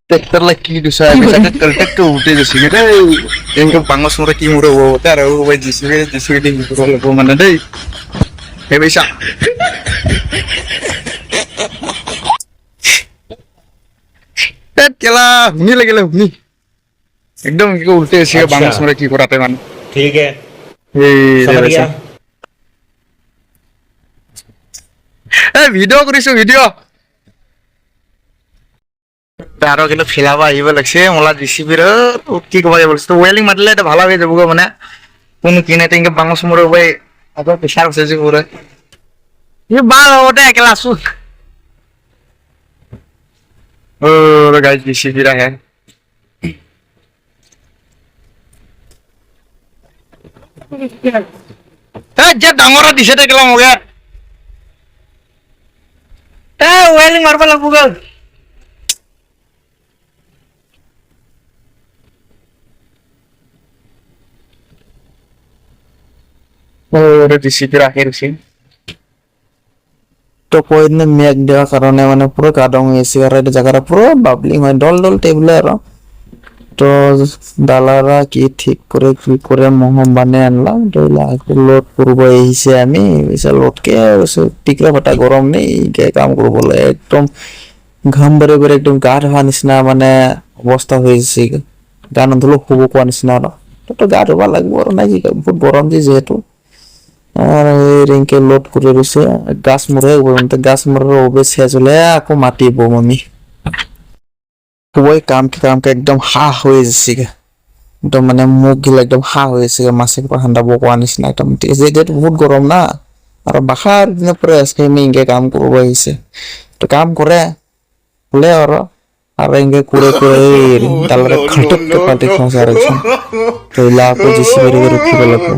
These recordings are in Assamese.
ट्रैक्टर ला की दुसरा bisa kaltek tuh udah sih kita yang ke bangos murah ki murah wo tar wo jisi di murah lo mana deh kayak bisa केला हुनी लगेला हुनी एकदम के उल्टे से अच्छा। बांग्लादेश में की कराते मान ठीक है ए समझ गया ভিডিও কৰিছো ভিডিও তাৰো কিন্তু ফিলাবা আহিব লাগছে মোলা ডিসিপিৰ কি কবা বলছ তো ওয়েলিং মারলে এটা ভালো হয়ে যাবো মানে কোন কিনে টিংকে বাংলাদেশ মোর ভাই আবার প্রেসার আছে যে পুরো ये बाल ওটা একলা আসু ও গাইস ডিসিপিরা হ্যাঁ যে ডাঙরা দিছে দেখলাম ওকে ওয়েলিং মারবা লাগবো গা ওরে ডিসিপি রাখে রছি তো কয়দিন মেঘ দেওয়ার কারণে মানে পুরো কাদং হয়েছে আর এটা জায়গাটা পুরো বাবলিং হয় ডল ডল টেবিলে আর তো দালারা কি ঠিক করে মহম বানিয়ে আনলাম তো লোড করবো এসে আমি লোডকে টিকরা ফাটা গরম নেই কাম করবো একদম ঘাম বেড়ে বেড়ে একদম গা ধোৱা নিচিনা মানে অৱস্থা হৈ আছে গা নধুলেও শুব কোৱা নিচিনা আৰু তো গা ধুব লাগিব আৰু নাই কি বহুত গৰম যে যিহেতু আর রিঙ্কে লোড করে রয়েছে গাছ মরে গাছ মরার ওবে শেষ হলে আকৌ মাতিব আমি খুবই কামকে একদম হা হয়ে যাচ্ছে একদম মানে মুখ গিলা একদম হা হয়ে যাচ্ছে মাছে ঠান্ডা বকোয়া নিচিনা একদম ঠিক আছে যেহেতু বহুত গরম না আর বাসার দিনের পরে আজকে আমি ইনকে কাম করব আহিছে তো কাম করে হলে আর ইনকে করে তাহলে খটক পাল্টে খাওয়া আর তো ইলা আকৌ জিসিবি রুখিব লাগবে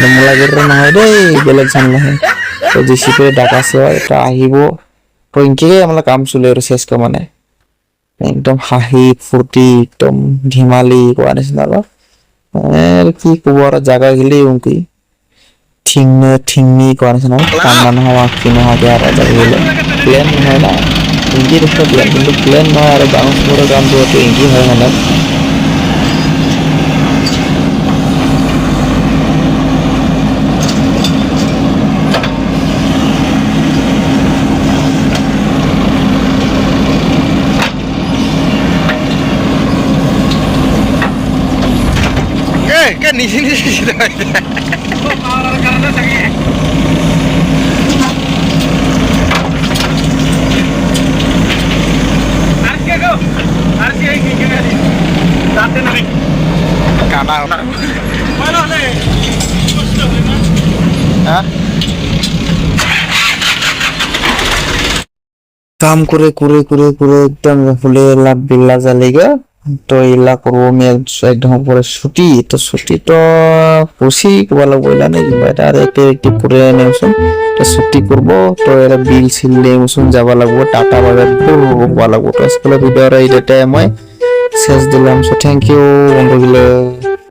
মোলাগের নহয় দেই বেলেগ ঝামেলা হয় তো জিসিপি ডাকা আছে এটা আহিব তো ইনকে আমরা কাম চলে আর শেষ মানে একদম হাঁহি ফুর্তি একদম ধেমালি কোৱা নিচিনা আৰু কি কব আৰু জাগা গেলি উনকি ঠিংনি কোৱা নিচিনা কাম নোহোৱা কি নোহোৱাকে আৰু জাগা গেলে প্লেন নহয় না ইনকি দেখো প্লেন কিন্তু প্লেন নহয় আৰু ডাঙৰ কামটো ইনকি হয় মানে kan di sini sudah ada. কাম করে একদম ফুলে লাভ বিল্লা জ্বালিগা তো ইলা করবো আমি একদম পরে ছুটি তো খুশি কবা লাগবো ইলা নেই এটা আর একটি করে নেওসুন তো ছুটি করবো তো এরা বিল সিল নেওসুন যাবা লাগবো টাটা বাজার ঘুরবা লাগবো তো আজকাল ভিডিওর এই ডেটায় আমি শেষ দিলাম সো থ্যাংক ইউ বন্ধুগুলো